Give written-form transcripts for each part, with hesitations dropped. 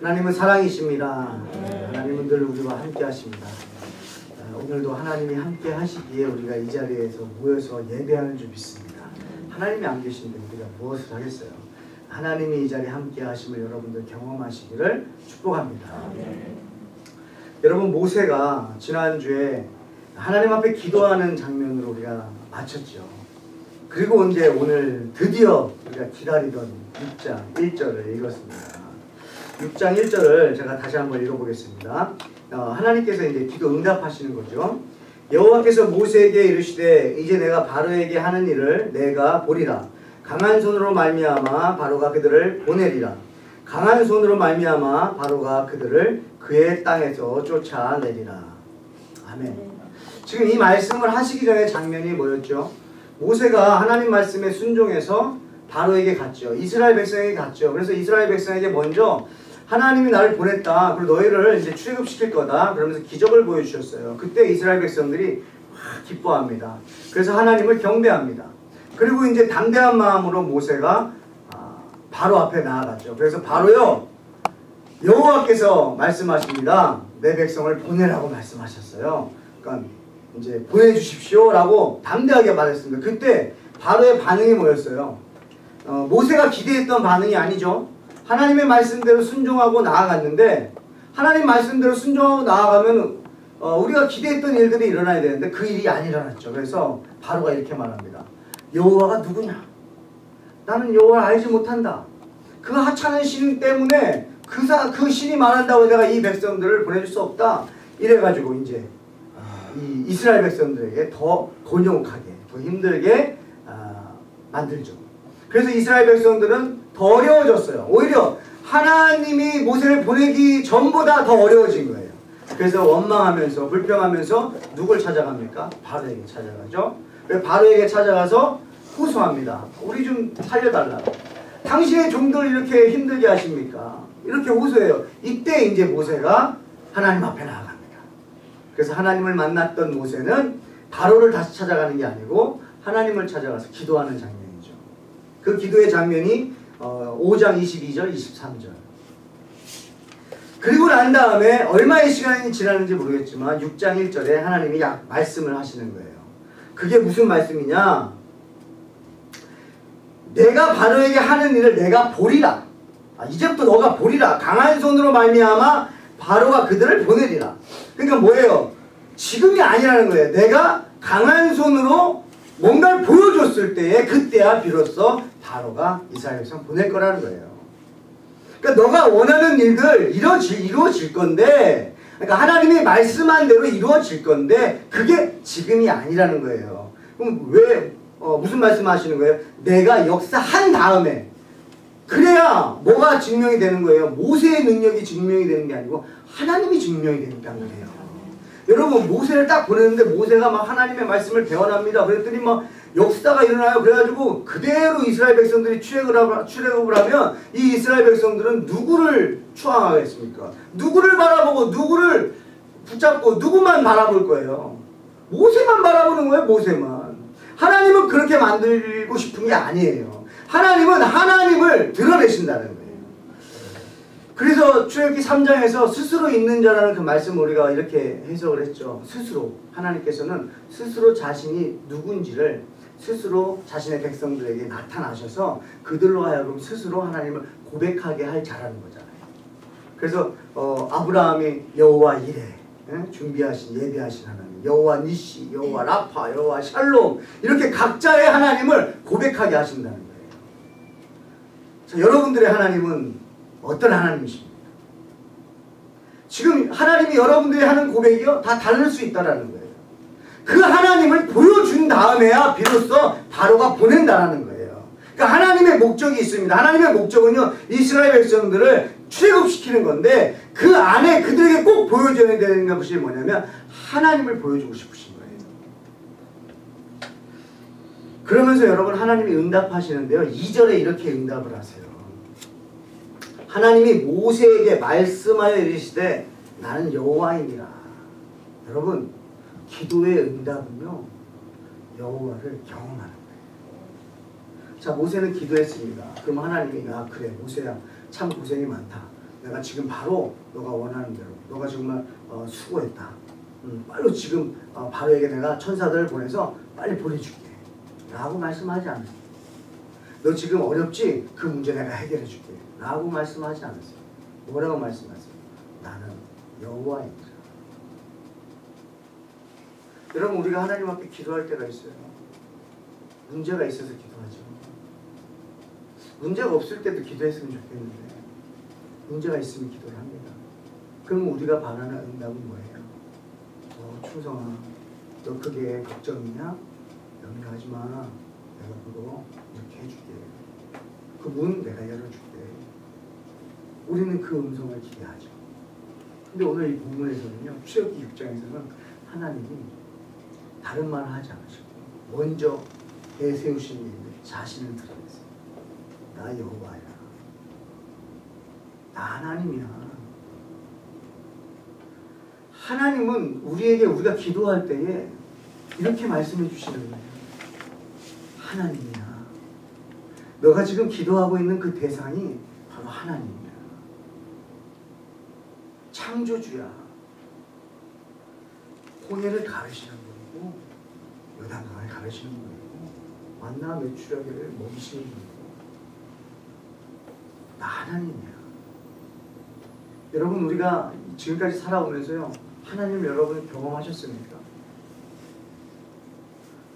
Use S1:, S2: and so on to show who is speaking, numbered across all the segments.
S1: 하나님은 사랑이십니다. 하나님은 늘 우리와 함께 하십니다. 오늘도 하나님이 함께 하시기에 우리가 이 자리에서 모여서 예배하는 줄 믿습니다. 하나님이 안 계신데 우리가 무엇을 하겠어요? 하나님이 이 자리에 함께 하심을 여러분들 경험하시기를 축복합니다. 여러분, 모세가 지난주에 하나님 앞에 기도하는 장면으로 우리가 마쳤죠. 그리고 이제 오늘 드디어 우리가 기다리던 6장 1절을 읽었습니다. 6장 1절을 제가 다시 한번 읽어보겠습니다. 하나님께서 이제 기도 응답하시는 거죠. 여호와께서 모세에게 이르시되 이제 내가 바로에게 하는 일을 내가 보리라. 강한 손으로 말미암아 바로가 그들을 보내리라. 강한 손으로 말미암아 바로가 그들을 그의 땅에서 쫓아내리라. 아멘. 지금 이 말씀을 하시기 전에 장면이 뭐였죠? 모세가 하나님 말씀에 순종해서 바로에게 갔죠. 이스라엘 백성에게 갔죠. 그래서 이스라엘 백성에게 먼저 하나님이 나를 보냈다. 그리고 너희를 이제 출애굽시킬 거다. 그러면서 기적을 보여주셨어요. 그때 이스라엘 백성들이 기뻐합니다. 그래서 하나님을 경배합니다. 그리고 이제 담대한 마음으로 모세가 바로 앞에 나아갔죠. 그래서 바로요, 여호와께서 말씀하십니다. 내 백성을 보내라고 말씀하셨어요. 그러니까 이제 보내주십시오라고 담대하게 말했습니다. 그때 바로의 반응이 뭐였어요? 모세가 기대했던 반응이 아니죠. 하나님의 말씀대로 순종하고 나아갔는데, 하나님 말씀대로 순종하고 나아가면 우리가 기대했던 일들이 일어나야 되는데 그 일이 안 일어났죠. 그래서 바로가 이렇게 말합니다. 여호와가 누구냐? 나는 여호와를 알지 못한다. 그 하찮은 신 때문에 그 신이 말한다고 내가 이 백성들을 보내줄 수 없다. 이래가지고 이제 이 이스라엘 백성들에게 더 곤욕하게, 더 힘들게 만들죠. 그래서 이스라엘 백성들은 더 어려워졌어요. 오히려 하나님이 모세를 보내기 전보다 더 어려워진 거예요. 그래서 원망하면서 불평하면서 누굴 찾아갑니까? 바로에게 찾아가죠. 바로에게 찾아가서 호소합니다. 우리 좀 살려달라고. 당신의 종들을 이렇게 힘들게 하십니까? 이렇게 호소해요. 이때 이제 모세가 하나님 앞에 나아갑니다. 그래서 하나님을 만났던 모세는 바로를 다시 찾아가는 게 아니고 하나님을 찾아가서 기도하는 장면이죠. 그 기도의 장면이 5장 22절 23절. 그리고 난 다음에 얼마의 시간이 지났는지 모르겠지만 6장 1절에 하나님이 말씀을 하시는 거예요. 그게 무슨 말씀이냐? 내가 바로에게 하는 일을 내가 보리라. 이제부터 너가 보리라. 강한 손으로 말미암아 바로가 그들을 보내리라. 그러니까 뭐예요? 지금이 아니라는 거예요. 내가 강한 손으로 뭔가를 보여줬을 때에 그때야 비로소 바로가 이스라엘 백성 보낼 거라는 거예요. 그러니까 너가 원하는 일들 이루어질 건데, 그러니까 하나님이 말씀한 대로 이루어질 건데 그게 지금이 아니라는 거예요. 그럼 왜 무슨 말씀하시는 거예요? 내가 역사한 다음에 그래야 뭐가 증명이 되는 거예요? 모세의 능력이 증명이 되는 게 아니고 하나님이 증명이 되니까 그래요. 여러분, 모세를 딱 보냈는데 모세가 막 하나님의 말씀을 배워납니다. 그랬더니 막 역사가 일어나요. 그래가지고 그대로 이스라엘 백성들이 출애굽을 하면 이 이스라엘 백성들은 누구를 추앙하겠습니까? 누구를 바라보고 누구를 붙잡고 누구만 바라볼 거예요? 모세만 바라보는 거예요. 모세만. 하나님은 그렇게 만들고 싶은 게 아니에요. 하나님은 하나님을 드러내신다는 거예요. 그래서 출애굽기 3장에서 스스로 있는 자라는 그 말씀을 우리가 이렇게 해석을 했죠. 스스로. 하나님께서는 스스로 자신이 누군지를 스스로 자신의 백성들에게 나타나셔서 그들로 하여금 스스로 하나님을 고백하게 할 자라는 거잖아요. 그래서 아브라함이 여호와 이레, 준비하신 예배하신 하나님, 여호와 니시, 여호와 라파, 여호와 샬롬, 이렇게 각자의 하나님을 고백하게 하신다는 거예요. 자, 여러분들의 하나님은 어떤 하나님이십니까? 지금 하나님이 여러분들이 하는 고백이요 다 다를 수 있다라는 거예요. 그 하나님을 보여준 다음에야 비로소 바로가 보낸다라는 거예요. 그러니까 하나님의 목적이 있습니다. 하나님의 목적은요, 이스라엘 백성들을 출애굽시키는 건데 그 안에 그들에게 꼭 보여줘야 되는 것이 뭐냐면 하나님을 보여주고 싶으신 거예요. 그러면서 여러분, 하나님이 응답하시는데요, 2절에 이렇게 응답을 하세요. 하나님이 모세에게 말씀하여 이르시되 나는 여호와이니라. 여러분, 기도의 응답은요, 여호와를 경험하는 거예요. 자, 모세는 기도했습니다. 그럼 하나님이 그래 모세야 참 고생이 많다. 내가 지금 바로 너가 원하는 대로 너가 정말 수고했다. 빨리 지금 바로에게 내가 천사들을 보내서 빨리 보내줄게 라고 말씀하지 않았어요. 너 지금 어렵지? 그 문제 내가 해결해 줄게 라고 말씀하지 않았어요. 뭐라고 말씀하세요? 나는 여호와입니다. 여러분, 우리가 하나님 앞에 기도할 때가 있어요. 문제가 있어서 기도하죠. 문제가 없을 때도 기도했으면 좋겠는데 문제가 있으면 기도를 합니다. 그럼 우리가 바라는 응답은 뭐예요? 충성아, 너 그게 걱정이냐? 염려하지 마. 내가 그거 이렇게 해줄게. 그 문 내가 열어줄게. 우리는 그 음성을 기대하죠. 근데 오늘 이 본문에서는요, 출애굽기 6장에서는 하나님이 다른 말을 하지 않으시고 먼저 내세우신 게 있는데 자신을 드러냈어요. 나 여호와야. 나 하나님이야. 하나님은 우리가 기도할 때에 이렇게 말씀해 주시는 거예요. 하나님이야. 너가 지금 기도하고 있는 그 대상이 바로 하나님이야. 창조주야. 홍해를 가르시는 분이고 요단강을 가르시는 분이고 만나 메추라기를 먹이시는 분이고 나 하나님이야. 여러분, 우리가 지금까지 살아오면서요, 하나님 여러분 경험하셨습니까?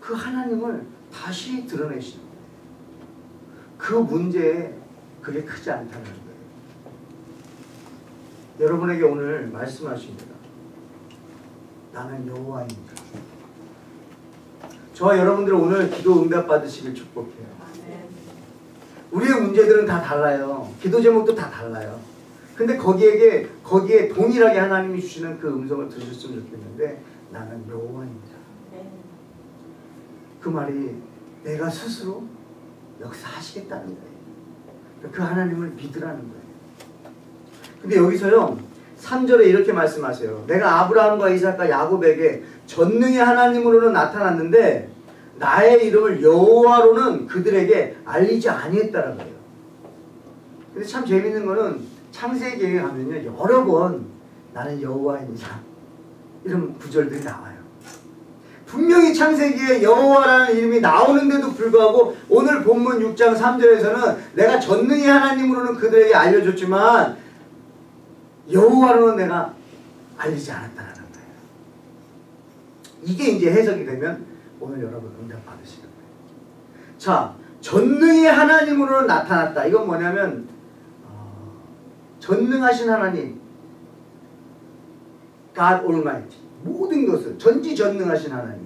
S1: 그 하나님을 다시 드러내시는 거예요. 그 문제에 그게 크지 않다는 거예요. 여러분에게 오늘 말씀하십니다. 나는 여호와입니다. 저와 여러분들 오늘 기도 응답 받으시길 축복해요. 우리의 문제들은 다 달라요. 기도 제목도 다 달라요. 근데 거기에 동일하게 하나님이 주시는 그 음성을 들으셨으면 좋겠는데 나는 여호와입니다. 그 말이 내가 스스로 역사하시겠다는 거예요. 그 하나님을 믿으라는 거예요. 근데 여기서요 3절에 이렇게 말씀하세요. 내가 아브라함과 이삭과 야곱에게 전능의 하나님으로는 나타났는데 나의 이름을 여호와로는 그들에게 알리지 아니했다는 거예요. 근데 참 재밌는 거는 창세기에 가면요 여러 번 나는 여호와입니다 이런 구절들이 나와요. 분명히 창세기에 여호와라는 이름이 나오는데도 불구하고 오늘 본문 6장 3절에서는 내가 전능의 하나님으로는 그들에게 알려줬지만 여호와로는 내가 알리지 않았다는 거예요. 이게 이제 해석이 되면 오늘 여러분 응답 받으시는 거예요. 자, 전능의 하나님으로는 나타났다. 이건 뭐냐면 전능하신 하나님, God Almighty, 모든 것을 전지전능하신 하나님.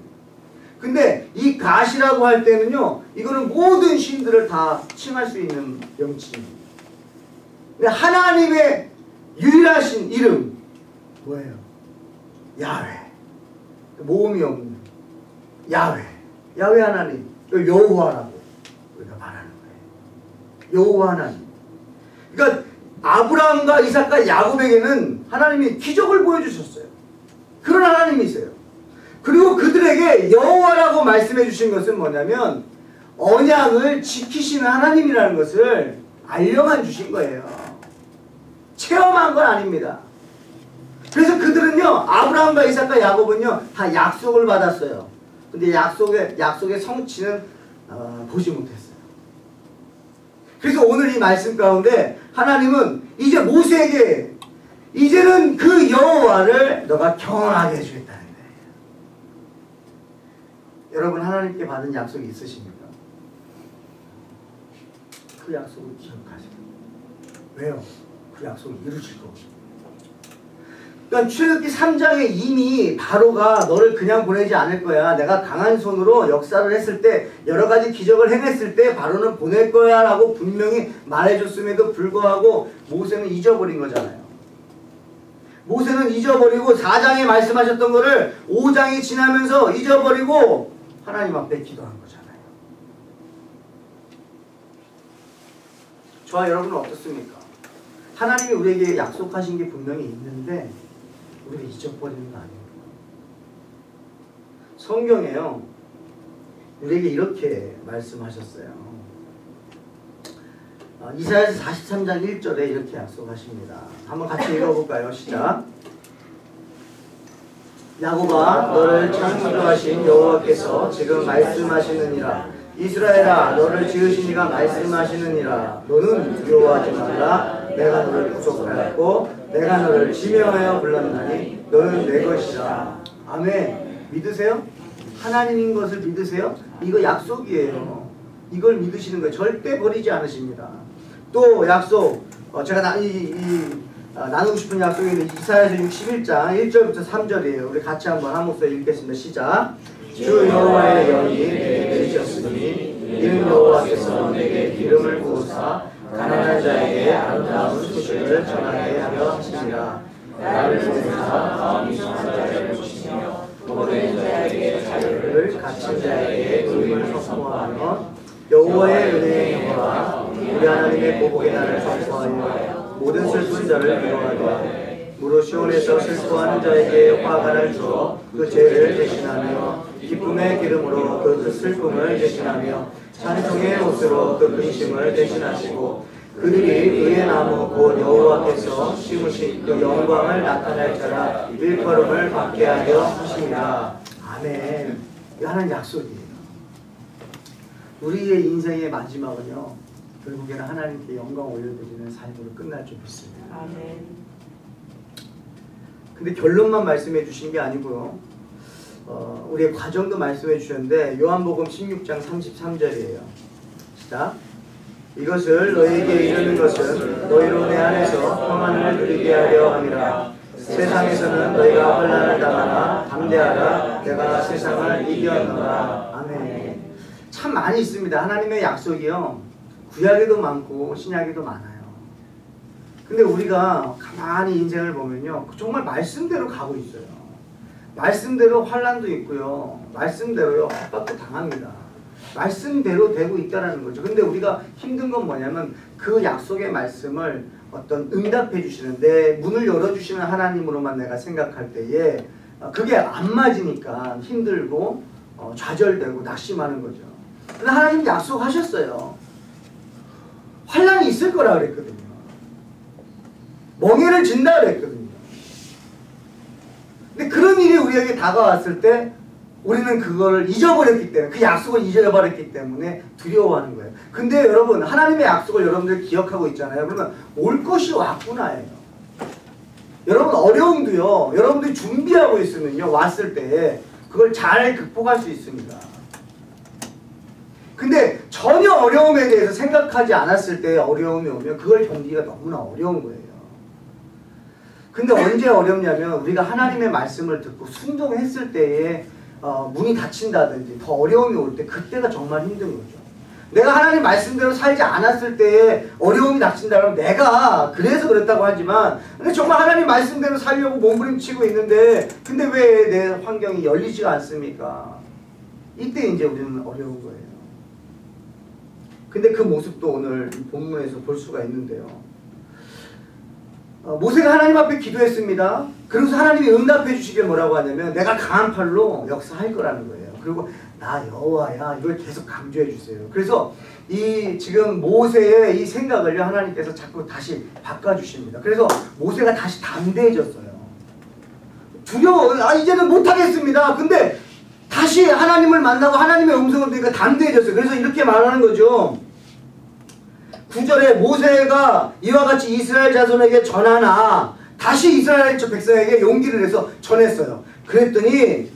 S1: 근데 이 God이라고 할 때는요, 이거는 모든 신들을 다 칭할 수 있는 명칭입니다. 근데 하나님의 유일하신 이름 뭐예요? 야훼. 모음이 없는 야훼. 야훼 하나님, 여호와라고 우리가 말하는 거예요. 여호와 하나님. 그러니까 아브라함과 이삭과 야곱에게는 하나님이 기적을 보여주셨어요. 그런 하나님이세요. 그리고 그들에게 여호와라고 말씀해 주신 것은 뭐냐면 언약을 지키시는 하나님이라는 것을 알려만 주신 거예요. 체험한 건 아닙니다. 그래서 그들은요 아브라함과 이삭과 야곱은요 다 약속을 받았어요. 근데 약속의 성취는 보지 못했어요. 그래서 오늘 이 말씀 가운데 하나님은 이제 모세에게 이제는 그 여호와를 너가 경험하게 해주겠다는 거예요. 여러분 하나님께 받은 약속이 있으십니까? 그 약속을 기억하세요. 왜요? 그 약속을 이루실 거거든요. 그러니까 출애굽기 3장에 이미 바로가 너를 그냥 보내지 않을 거야. 내가 강한 손으로 역사를 했을 때 여러 가지 기적을 행했을 때 바로는 보낼 거야 라고 분명히 말해줬음에도 불구하고 모세는 잊어버린 거잖아요. 모세는 잊어버리고 4장에 말씀하셨던 거를 5장이 지나면서 잊어버리고 하나님 앞에 기도한 거잖아요. 저와 여러분은 어떻습니까? 하나님이 우리에게 약속하신 게 분명히 있는데 우리가 잊어버리는 거 아닙니까? 성경에요 우리에게 이렇게 말씀하셨어요. 이사야서 43장 1절에 이렇게 약속하십니다. 한번 같이 읽어볼까요? 시작. 야곱아 너를 창조하신 여호와께서 지금 말씀하시느니라. 이스라엘아 너를 지으신 이가 말씀하시느니라. 너는 두려워하지 말라. 내가 너를 구속하였고 내가 너를 지명하여 불렀나니 너는 내 것이라. 아멘. 믿으세요? 하나님인 것을 믿으세요? 이거 약속이에요. 이걸 믿으시는 거예요. 절대 버리지 않으십니다. 또 약속, 제가 나누고 싶은 약속이 있는데 이사야서 61장 1절부터 3절이에요. 우리 같이 한번 한 목소리 읽겠습니다. 시작. 주 여호와의 영이 내게 내리셨으니 이는 여호와께서 내게 기름을 부으사 가난한 자에게 아름다운 소식을 전하게 하려 하시니라. 나를 보내사 마음이 상한 자를 고치시며 모든 자에게 자유를 갇힌 자에게 의를 선포하며 여호와의 은혜의 영광과 우리 하나님의 보복의 날을 선포하여 모든 슬픈 자를 위로하되 무릇 시온에서 슬퍼하는 자에게 화관을 주어 그 죄를 대신하며 기쁨의 기름으로 그 슬픔을 대신하며 찬송의 옷으로 그 근심을 대신하시고 그들이 의의 나무 곧 여호와께서 심으신 그 영광을 나타낼 자라 일컬음을 받게 하려 하십니다. 아멘. 이 하나님 약속이에요. 우리의 인생의 마지막은요, 결국에는 하나님께 영광 올려드리는 삶으로 끝날 줄 믿습니다.
S2: 아멘.
S1: 근데 결론만 말씀해 주신 게 아니고요, 우리의 과정도 말씀해 주셨는데 요한복음 16장 33절이에요. 시작. 이것을 너희에게 이르는 것은 너희로 내 안에서 평안을 누리게 하려 함이라. 세상에서는 너희가 환난을 당하나 담대하라. 내가 세상을 이겼노라. 아멘. 참 많이 있습니다. 하나님의 약속이요, 구약에도 많고 신약에도 많아요. 근데 우리가 가만히 인생을 보면요, 정말 말씀대로 가고 있어요. 말씀대로 환난도 있고요, 말씀대로요 압박도 당합니다. 말씀대로 되고 있다는 거죠. 근데 우리가 힘든 건 뭐냐면 그 약속의 말씀을 어떤 응답해 주시는, 내 문을 열어주시는 하나님으로만 내가 생각할 때에 그게 안 맞으니까 힘들고 좌절되고 낙심하는 거죠. 근데 하나님 약속하셨어요. 환난이 있을 거라 그랬거든요. 멍에를 진다 그랬거든요. 근데 그런 일이 우리에게 다가왔을 때 우리는 그걸 잊어버렸기 때문에, 그 약속을 잊어버렸기 때문에 두려워하는 거예요. 근데 여러분, 하나님의 약속을 여러분들 기억하고 있잖아요. 그러면 올 것이 왔구나예요. 여러분, 어려움도요, 여러분들이 준비하고 있으면요, 왔을 때 그걸 잘 극복할 수 있습니다. 근데 전혀 어려움에 대해서 생각하지 않았을 때 어려움이 오면 그걸 견디기가 너무나 어려운 거예요. 근데 언제 어렵냐면 우리가 하나님의 말씀을 듣고 순종했을 때에 문이 닫힌다든지 더 어려움이 올 때, 그때가 정말 힘든 거죠. 내가 하나님 말씀대로 살지 않았을 때에 어려움이 닥친다 그러면 내가 그래서 그랬다고 하지만, 근데 정말 하나님 말씀대로 살려고 몸부림치고 있는데 근데 왜 내 환경이 열리지가 않습니까? 이때 이제 우리는 어려운 거예요. 근데 그 모습도 오늘 본문에서 볼 수가 있는데요. 모세가 하나님 앞에 기도했습니다. 그래서 하나님이 응답해 주시길 뭐라고 하냐면 내가 강한 팔로 역사할 거라는 거예요. 그리고 나 여호와야, 이걸 계속 강조해 주세요. 그래서 이 지금 모세의 이 생각을 하나님께서 자꾸 다시 바꿔주십니다. 그래서 모세가 다시 담대해졌어요. 두려워, 이제는 못하겠습니다. 근데 다시 하나님을 만나고 하나님의 음성을 들으니까 담대해졌어요. 그래서 이렇게 말하는 거죠. 9절에 모세가 이와 같이 이스라엘 자손에게 전하나, 다시 이스라엘 백성에게 용기를 내서 전했어요. 그랬더니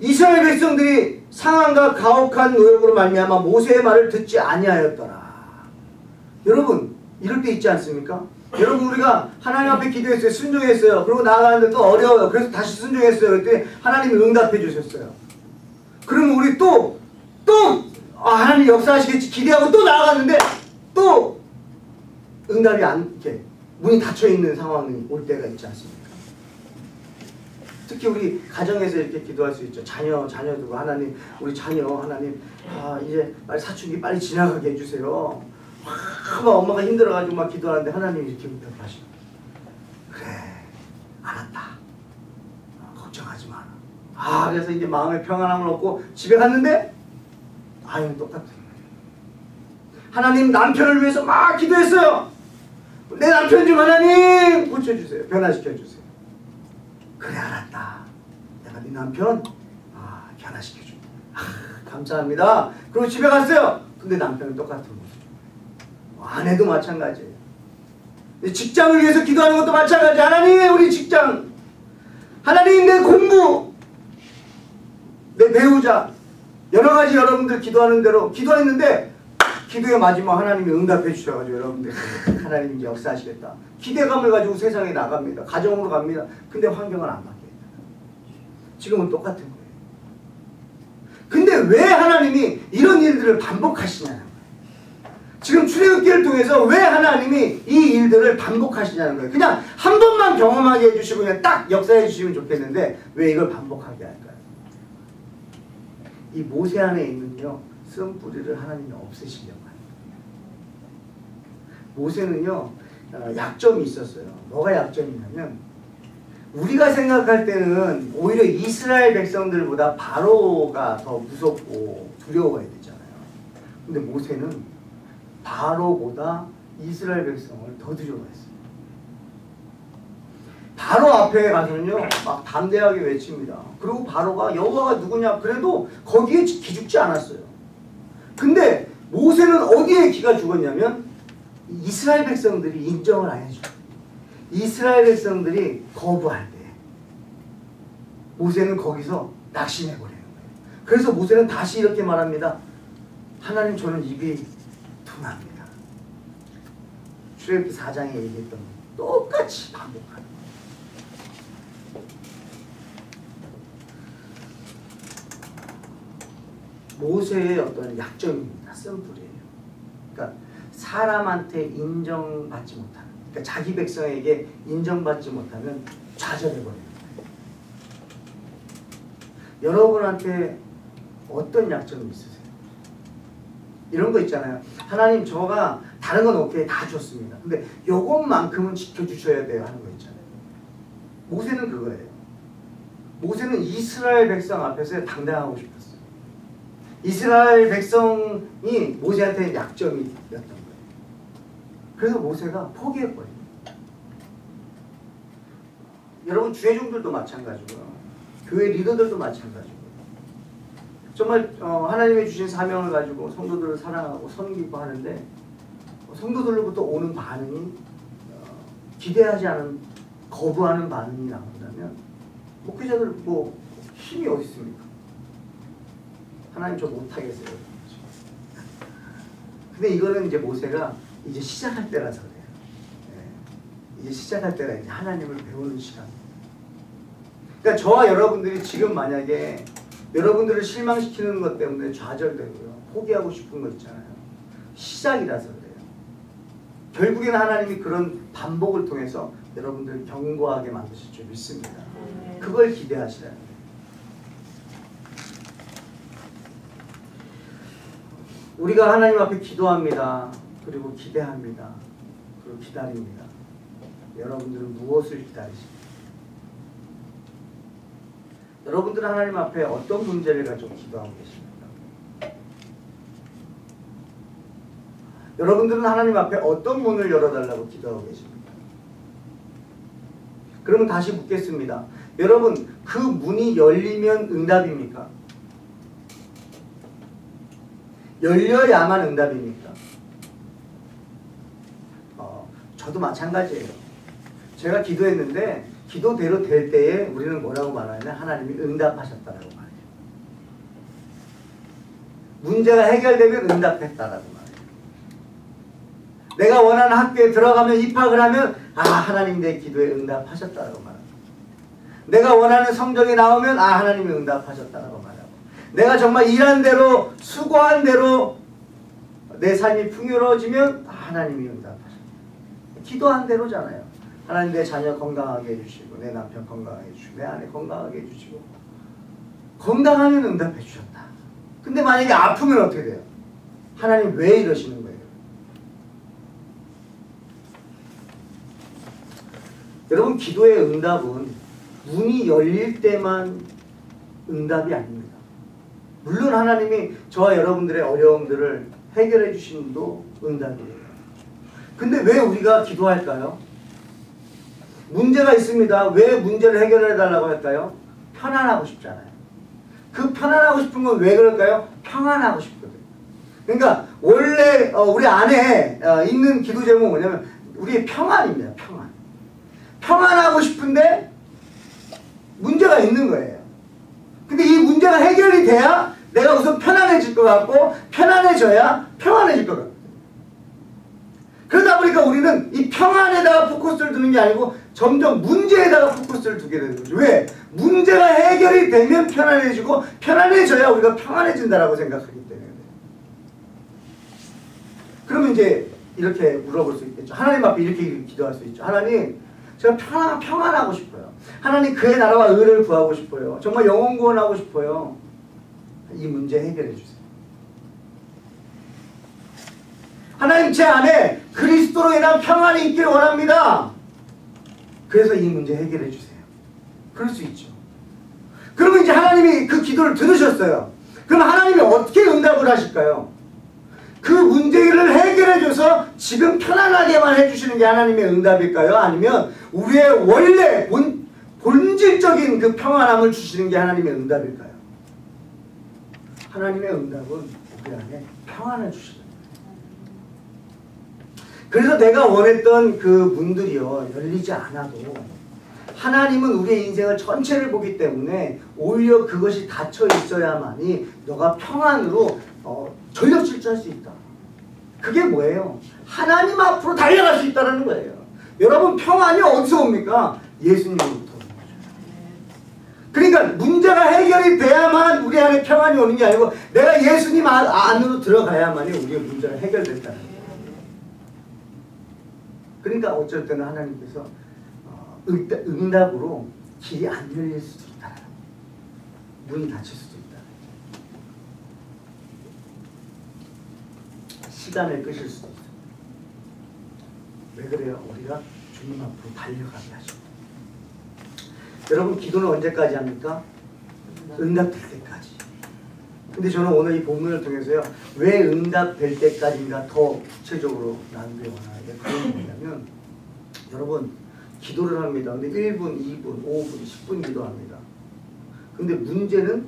S1: 이스라엘 백성들이 상한과 가혹한 노역으로 말미암아 모세의 말을 듣지 아니하였더라. 여러분, 이럴 때 있지 않습니까? 여러분, 우리가 하나님 앞에 기도했어요. 순종했어요. 그리고 나아가는데 또 어려워요. 그래서 다시 순종했어요. 그랬더니 하나님이 응답해 주셨어요. 그러면 우리 또 하나님 역사하시겠지 기대하고 또 나아갔는데 또 응답이 이렇게 문이 닫혀있는 상황이 올 때가 있지 않습니까? 특히 우리 가정에서 이렇게 기도할 수 있죠. 자녀 두고 하나님, 우리 자녀 하나님, 이제 빨리 사춘기 빨리 지나가게 해주세요. 막 엄마가 힘들어가지고 막 기도하는데 하나님이 이렇게 응답하시고, 그래 알았다, 걱정하지 마라. 그래서 이제 마음의 평안함을 얻고 집에 갔는데 아이는 똑같아요. 하나님 남편을 위해서 막 기도했어요. 내 남편 좀 하나님 고쳐주세요. 변화시켜주세요. 그래 알았다. 내가 네 남편 변화시켜줘. 감사합니다. 그리고 집에 갔어요. 근데 남편은 똑같은 모습. 아내도 마찬가지예요. 직장을 위해서 기도하는 것도 마찬가지. 하나님 우리 직장, 하나님 내 공부, 내 배우자, 여러 가지 여러분들 기도하는 대로 기도했는데 기도의 마지막 하나님이 응답해 주셔가지고 여러분들 하나님이 이제 역사하시겠다. 기대감을 가지고 세상에 나갑니다. 가정으로 갑니다. 근데 환경은 안 바뀌어요. 지금은 똑같은 거예요. 근데 왜 하나님이 이런 일들을 반복하시냐는 거예요. 지금 출애굽기를 통해서 왜 하나님이 이 일들을 반복하시냐는 거예요. 그냥 한 번만 경험하게 해주시고 그냥 딱 역사해 주시면 좋겠는데 왜 이걸 반복하게 할까요? 이 모세 안에 있는요 쓴뿌리를 하나님이 없애시려고 합니다. 모세는요 약점이 있었어요. 뭐가 약점이냐면 우리가 생각할 때는 오히려 이스라엘 백성들보다 바로가 더 무섭고 두려워야 되잖아요. 근데 모세는 바로보다 이스라엘 백성을 더 두려워했어요. 바로 앞에 가서는요 막 담대하게 외칩니다. 그리고 바로가 여호와가 누구냐 그래도 거기에 기죽지 않았어요. 근데 모세는 어디에 기가 죽었냐면 이스라엘 백성들이 인정을 안 해줘요. 이스라엘 백성들이 거부할 때 모세는 거기서 낙심해버리는 거예요. 그래서 모세는 다시 이렇게 말합니다. 하나님 저는 입이 둔합니다. 출애굽기 4장에 얘기했던 똑같이 반복하는 거예요. 모세의 어떤 약점입니다. 쓴뿌리예요. 그러니까 사람한테 인정받지 못하는, 그러니까 자기 백성에게 인정받지 못하면 좌절해버리는 거예요. 여러분한테 어떤 약점이 있으세요? 이런 거 있잖아요. 하나님 저가 다른 건 오케이 다 줬습니다. 근데 요것만큼은 지켜주셔야 돼요 하는 거 있잖아요. 모세는 그거예요. 모세는 이스라엘 백성 앞에서 당당하고 싶었어요. 이스라엘 백성이 모세한테 약점이었던 거예요. 그래서 모세가 포기해버려요. 여러분 주회종들도 마찬가지고요. 교회 리더들도 마찬가지고 정말 하나님이 주신 사명을 가지고 성도들을 사랑하고 섬기고 하는데 성도들로부터 오는 반응이 기대하지 않은 거부하는 반응이 나온다면 목회자들 뭐 힘이 어디 있습니까? 하나님 저 못하겠어요. 근데 이거는 이제 모세가 이제 시작할 때라서 그래요. 네. 이제 시작할 때가 이제 하나님을 배우는 시간. 그러니까 저와 여러분들이 지금 만약에 여러분들을 실망시키는 것 때문에 좌절되고요. 포기하고 싶은 거 있잖아요. 시작이라서 그래요. 결국에는 하나님이 그런 반복을 통해서 여러분들을 견고하게 만드실 줄 믿습니다. 그걸 기대하시라는 거예요. 우리가 하나님 앞에 기도합니다. 그리고 기대합니다. 그리고 기다립니다. 여러분들은 무엇을 기다리십니까? 여러분들은 하나님 앞에 어떤 문제를 가지고 기도하고 계십니까? 여러분들은 하나님 앞에 어떤 문을 열어달라고 기도하고 계십니까? 그러면 다시 묻겠습니다. 여러분 그 문이 열리면 응답입니까? 열려야만 응답입니까? 저도 마찬가지예요. 제가 기도했는데 기도대로 될 때에 우리는 뭐라고 말하냐면 하나님이 응답하셨다라고 말해요. 문제가 해결되면 응답했다라고 말해요. 내가 원하는 학교에 들어가면 입학을 하면 하나님 내 기도에 응답하셨다라고 말합니다. 내가 원하는 성적이 나오면 하나님이 응답하셨다라고 말하고 내가 정말 일한 대로 수고한 대로 내 삶이 풍요로워지면 하나님이 응답하셨다. 기도한 대로잖아요. 하나님 내 자녀 건강하게 해주시고 내 남편 건강하게 해주시고 내 아내 건강하게 해주시고 건강하면 응답해 주셨다. 근데 만약에 아프면 어떻게 돼요? 하나님 왜 이러시는 거예요? 여러분 기도의 응답은 문이 열릴 때만 응답이 아닙니다. 물론 하나님이 저와 여러분들의 어려움들을 해결해 주시는 분도 응답이에요. 근데 왜 우리가 기도할까요? 문제가 있습니다. 왜 문제를 해결해 달라고 할까요? 편안하고 싶잖아요. 그 편안하고 싶은 건 왜 그럴까요? 평안하고 싶거든요. 그러니까 원래 우리 안에 있는 기도 제목은 뭐냐면 우리의 평안입니다. 평안. 평안하고 싶은데 문제가 있는 거예요. 근데 이 문제가 해결이 돼야 내가 우선 편안해질 것 같고, 편안해져야 평안해질 것 같고. 그러다 보니까 우리는 이 평안에다가 포커스를 두는 게 아니고 점점 문제에다가 포커스를 두게 되는 거죠. 왜? 문제가 해결이 되면 편안해지고, 편안해져야 우리가 평안해진다라고 생각하기 때문에. 그러면 이제 이렇게 물어볼 수 있겠죠. 하나님 앞에 이렇게 기도할 수 있죠. 하나님, 제가 평안하고 싶어요. 하나님, 그의 나라와 의를 구하고 싶어요. 정말 영혼 구원하고 싶어요. 이 문제 해결해 주세요. 하나님, 제 안에 그리스도로 인한 평안이 있기를 원합니다. 그래서 이 문제 해결해 주세요. 그럴 수 있죠. 그러면 이제 하나님이 그 기도를 들으셨어요. 그럼 하나님이 어떻게 응답을 하실까요? 그 문제를 해결해줘서 지금 편안하게만 해주시는 게 하나님의 응답일까요? 아니면 우리의 원래 본질적인 그 평안함을 주시는 게 하나님의 응답일까요? 하나님의 응답은 우리 안에 평안을 주시는 거예요. 그래서 내가 원했던 그 문들이요, 열리지 않아도 하나님은 우리의 인생을 전체를 보기 때문에 오히려 그것이 닫혀 있어야만이 너가 평안으로 전력 질주할 수 있다. 그게 뭐예요? 하나님 앞으로 달려갈 수 있다는 거예요. 여러분, 평안이 어디서 옵니까? 예수님으로부터. 그러니까 문제가 해결이 돼야만 우리 안에 평안이 오는 게 아니고 내가 예수님 안으로 들어가야만이 우리의 문제가 해결된다는 거예요. 그러니까 어쩔 때는 하나님께서 응답으로 길이 안 열릴 수도 있다. 문이 닫힐 수도 있다. 시간을 끄실 수도 있다. 왜 그래요? 우리가 주님 앞으로 달려가게 하시고. 여러분, 기도는 언제까지 합니까? 응답될 때까지. 근데 저는 오늘 이 본문을 통해서요, 왜 응답될 때까지인가 더 구체적으로 나누기 원하는데, 그건 뭐냐면, 여러분, 기도를 합니다. 근데 1분, 2분, 5분, 10분 기도합니다. 근데 문제는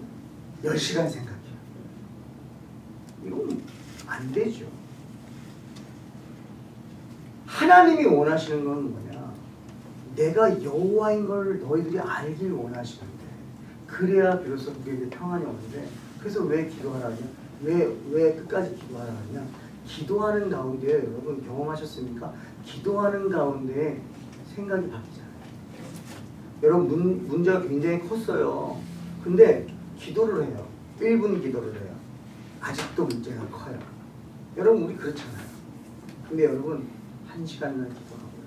S1: 10시간 생각해요. 이건 안 되죠. 하나님이 원하시는 건 뭐냐? 내가 여호와인 걸 너희들이 알길 원하시는데, 그래야 비로소 우리에게 평안이 오는데, 그래서 왜 기도하라냐? 왜 끝까지 기도하라 하냐? 기도하는 가운데 여러분 경험하셨습니까? 기도하는 가운데 생각이 바뀌잖아요. 여러분, 문제가 굉장히 컸어요. 근데 기도를 해요. 1분 기도를 해요. 아직도 문제가 커요. 여러분, 우리 그렇잖아요. 근데 여러분, 1시간을 기도하고요,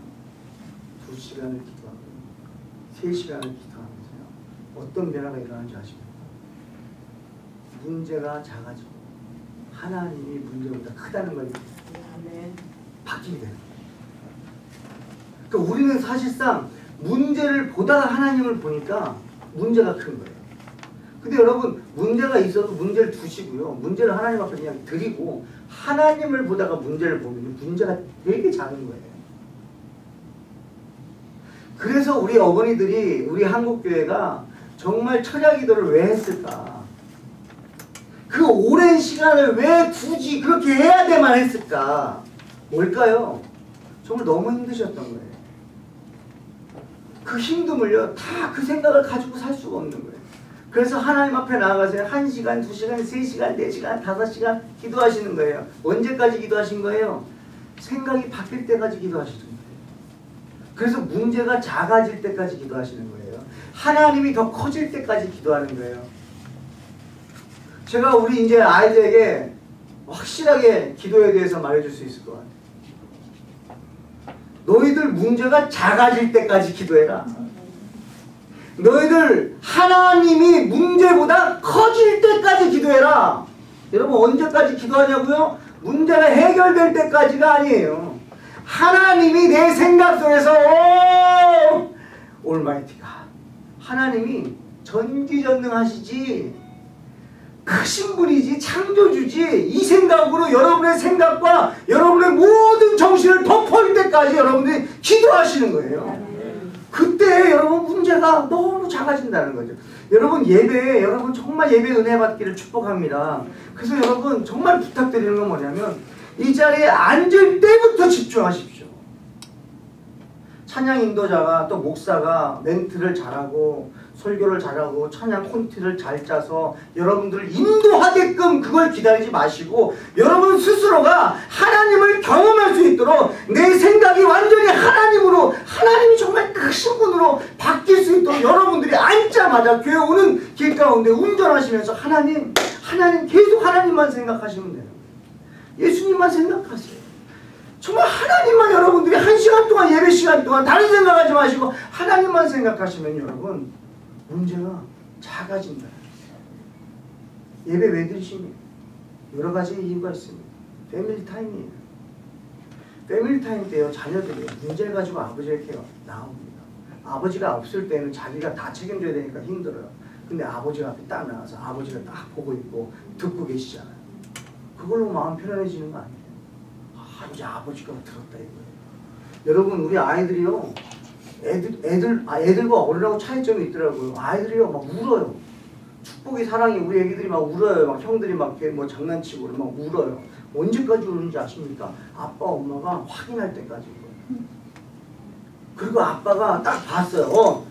S1: 2시간을 기도하고요, 3시간을 기도하면서요, 어떤 변화가 일어나는지 아십니까? 문제가 작아지고 하나님이 문제보다 크다는 걸 바뀌게 되는 거예요. 그러니까 우리는 사실상 문제를 보다가 하나님을 보니까 문제가 큰 거예요. 근데 여러분, 문제가 있어도 문제를 두시고요, 문제를 하나님 앞에 그냥 드리고 하나님을 보다가 문제를 보면 문제가 되게 작은 거예요. 그래서 우리 어머니들이, 우리 한국교회가 정말 철야기도를 왜 했을까? 그 오랜 시간을 왜 굳이 그렇게 해야 돼만 했을까? 뭘까요? 정말 너무 힘드셨던 거예요. 그 힘듦을요, 다 그 생각을 가지고 살 수가 없는 거예요. 그래서 하나님 앞에 나아가서 1시간, 2시간, 3시간, 4시간, 5시간 기도하시는 거예요. 언제까지 기도하신 거예요? 생각이 바뀔 때까지 기도하시는 거예요. 그래서 문제가 작아질 때까지 기도하시는 거예요. 하나님이 더 커질 때까지 기도하는 거예요. 제가 우리 이제 아이들에게 확실하게 기도에 대해서 말해줄 수 있을 것 같아요. 너희들 문제가 작아질 때까지 기도해라. 너희들 하나님이 문제보다 커질 때까지 기도해라. 여러분, 언제까지 기도하냐고요? 문제가 해결될 때까지가 아니에요. 하나님이 내 생각 속에서 올마이티가 하나님이 전지전능하시지 크신 분이지 창조주지 이 생각으로 여러분의 생각과 여러분의 모든 정신을 덮을 때까지 여러분들이 기도하시는 거예요. 그때 여러분 문제가 너무 작아진다는 거죠. 여러분 예배, 여러분 정말 예배 은혜 받기를 축복합니다. 그래서 여러분 정말 부탁드리는 건 뭐냐면 이 자리에 앉을 때부터 집중하십시오. 찬양 인도자가 또 목사가 멘트를 잘하고 설교를 잘하고 찬양 콘티를 잘 짜서 여러분들을 인도하게끔 그걸 기다리지 마시고 여러분 스스로가 하나님을 경험할 수 있도록 내 생각이 완전히 하나님으로 하나님이 정말 크신 분으로 바뀔 수 있도록 여러분들이 앉자마자 교회 오는 길 가운데 운전하시면서 하나님 계속 하나님만 생각하시면 돼요. 예수님만 생각하세요. 정말 하나님만 여러분들이 1시간 동안 예배 시간 동안 다른 생각하지 마시고 하나님만 생각하시면 여러분 문제가 작아진다. 예배 왜 드리십니까? 여러 가지 이유가 있습니다. 패밀리 타임이에요. 패밀리 타임 때요 자녀들이 문제를 가지고 아버지에게 나옵니다. 아버지가 없을 때는 자기가 다 책임져야 되니까 힘들어요. 근데 아버지 앞에 딱 나와서 아버지가 딱 보고 있고 듣고 계시잖아요. 그걸로 마음 편안해지는 거 아니에요? 이제 아버지가 들었다 이거예요. 여러분 우리 아이들이요 애들과 어른하고 차이점이 있더라고요. 아이들이요 막 울어요. 축복이 사랑이 우리 애기들이 막 울어요. 막 형들이 막 뭐 장난치고 막 울어요. 언제까지 우는지 아십니까? 아빠 엄마가 확인할 때까지 울어요. 그리고 아빠가 딱 봤어요.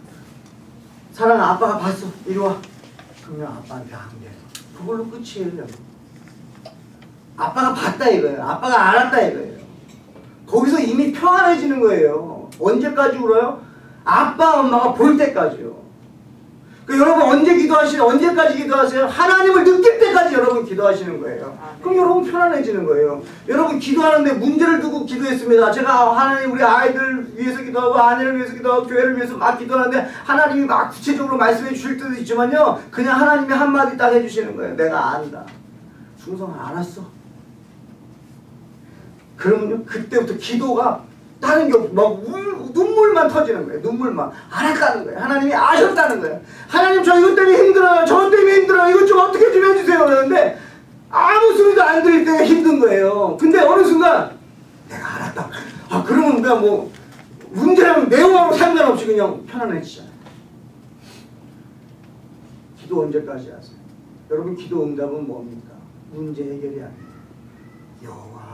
S1: 사랑아 아빠가 봤어. 이리 와. 그러면 아빠한테 안겨요. 그걸로 끝이에요. 아빠가 봤다 이거예요. 아빠가 알았다 이거예요. 거기서 이미 평안해지는 거예요. 언제까지 울어요? 아빠 엄마가 볼 때까지요. 여러분 언제까지 기도하세요? 하나님을 느낄 때까지 여러분 기도하시는 거예요. 그럼 여러분 편안해지는 거예요. 여러분 기도하는데 문제를 두고 기도했습니다. 제가 하나님 우리 아이들 위해서 기도하고 아내를 위해서 기도하고 교회를 위해서 막 기도하는데 하나님이 막 구체적으로 말씀해 주실 때도 있지만요. 그냥 하나님이 한마디 딱 해주시는 거예요. 내가 안다. 충성아 알았어. 그러면요 그때부터 기도가 다른 게 없고 막 눈물만 터지는 거예요. 눈물만 알았다는 거예요. 하나님이 아셨다는 거예요. 하나님 저 이것 때문에 힘들어요. 저 때문에 힘들어요. 이것 좀 어떻게 좀 해주세요. 그러는데 아무 소리도 안 들릴 때가 힘든 거예요. 근데 어느 순간 내가 알았다. 그러면 그냥 뭐 문제랑 내용하고 상관없이 그냥 편안해지잖아요. 기도 언제까지 하세요? 여러분 기도 응답은 뭡니까? 문제 해결이 아니에요. 여호와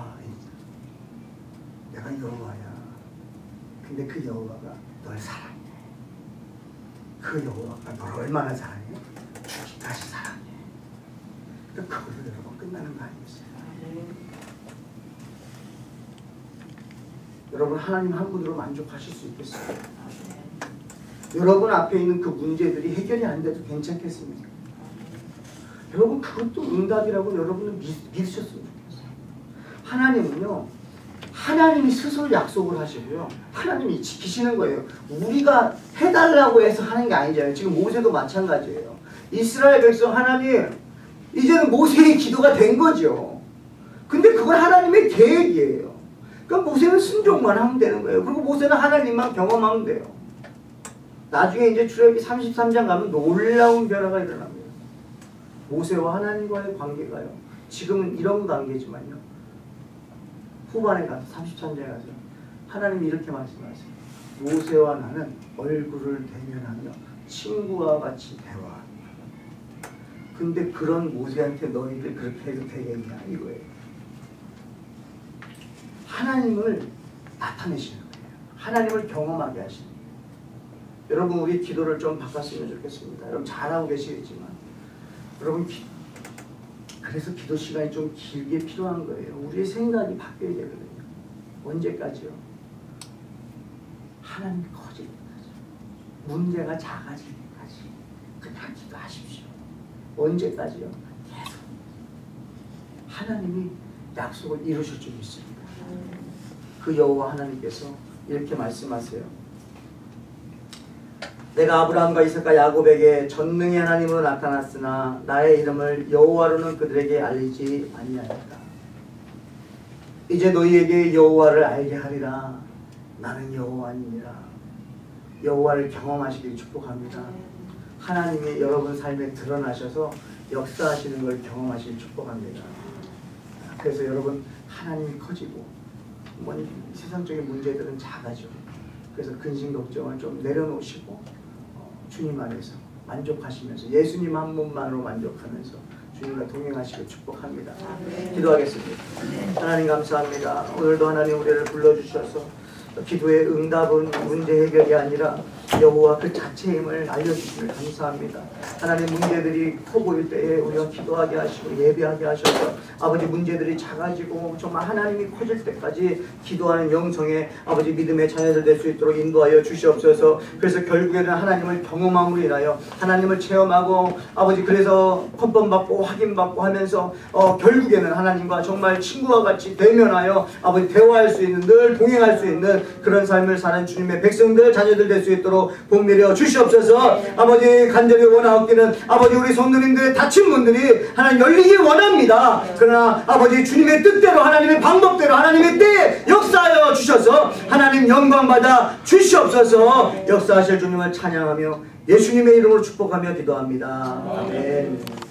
S1: 내가 여호와야. 근데 그 여호와가 널 사랑해. 그 여호와가 널 얼마나 사랑해? 죽기까지 사랑해. 그러니까 그걸로 여러분 끝나는 거 아니겠어요? 여러분 하나님 한 분으로 만족하실 수 있겠어요? 여러분 앞에 있는 그 문제들이 해결이 안 돼도 괜찮겠습니까? 여러분 그것도 응답이라고 여러분은 믿으셨으면 좋겠어요. 하나님은요 하나님이 스스로 약속을 하시고요. 하나님이 지키시는 거예요. 우리가 해달라고 해서 하는 게 아니잖아요. 지금 모세도 마찬가지예요. 이스라엘 백성 하나님 이제는 모세의 기도가 된 거죠. 근데 그건 하나님의 계획이에요. 그러니까 모세는 순종만 하면 되는 거예요. 그리고 모세는 하나님만 경험하면 돼요. 나중에 이제 출애굽기 33장 가면 놀라운 변화가 일어납니다. 모세와 하나님과의 관계가요. 지금은 이런 관계지만요. 후반에 가서 33장에 가서 하나님이 이렇게 말씀하세요. 모세와 나는 얼굴을 대면하며 친구와 같이 대화한다. 근데 그런 모세한테 너희들 그렇게 해도 되겠냐 이거예요. 하나님을 나타내시는 거예요. 하나님을 경험하게 하시는 거예요. 여러분 우리 기도를 좀 바꿨으면 좋겠습니다. 여러분 잘하고 계시겠지만 여러분 그래서 기도 시간이 좀 길게 필요한 거예요. 우리의 생각이 바뀌어야 되거든요. 언제까지요? 하나님이 커질 때까지. 문제가 작아질 때까지. 그냥 기도하십시오. 언제까지요? 계속. 하나님이 약속을 이루실 줄 믿습니다. 그 여호와 하나님께서 이렇게 말씀하세요. 내가 아브라함과 이삭과 야곱에게 전능의 하나님으로 나타났으나 나의 이름을 여호와로는 그들에게 알리지 아니하였다. 이제 너희에게 여호와를 알게 하리라. 나는 여호와니라. 여호와를 경험하시길 축복합니다. 하나님이 여러분 삶에 드러나셔서 역사하시는 걸 경험하시길 축복합니다. 그래서 여러분, 하나님이 커지고 세상적인 문제들은 작아져. 그래서 근심 걱정을 좀 내려놓으시고 주님 안에서 만족하시면서 예수님 한 분만으로 만족하면서 주님과 동행하시길 축복합니다. 기도하겠습니다. 하나님 감사합니다. 오늘도 하나님 우리를 불러주셔서 기도의 응답은 문제 해결이 아니라 여호와 그 자체임을 알려주시길 감사합니다. 하나님, 문제들이 커 보일 때에 우리가 기도하게 하시고 예배하게 하셔서 아버지, 문제들이 작아지고 정말 하나님이 커질 때까지 기도하는 영성의 아버지 믿음의 자녀들 될 수 있도록 인도하여 주시옵소서. 그래서 결국에는 하나님을 경험함으로 인하여 하나님을 체험하고 아버지, 그래서 컨펌받고 확인받고 하면서 결국에는 하나님과 정말 친구와 같이 대면하여 아버지 대화할 수 있는, 늘 동행할 수 있는 그런 삶을 사는 주님의 백성들, 자녀들 될 수 있도록 복 내려 주시옵소서. 아버지, 간절히 원하옵기는 아버지, 우리 성도님들의 닫힌 문들이 하나님 열리길 원합니다. 그러나 아버지, 주님의 뜻대로, 하나님의 방법대로, 하나님의 때에 역사하여 주셔서 하나님 영광받아 주시옵소서. 역사하실 주님을 찬양하며 예수님의 이름으로 축복하며 기도합니다. 아멘.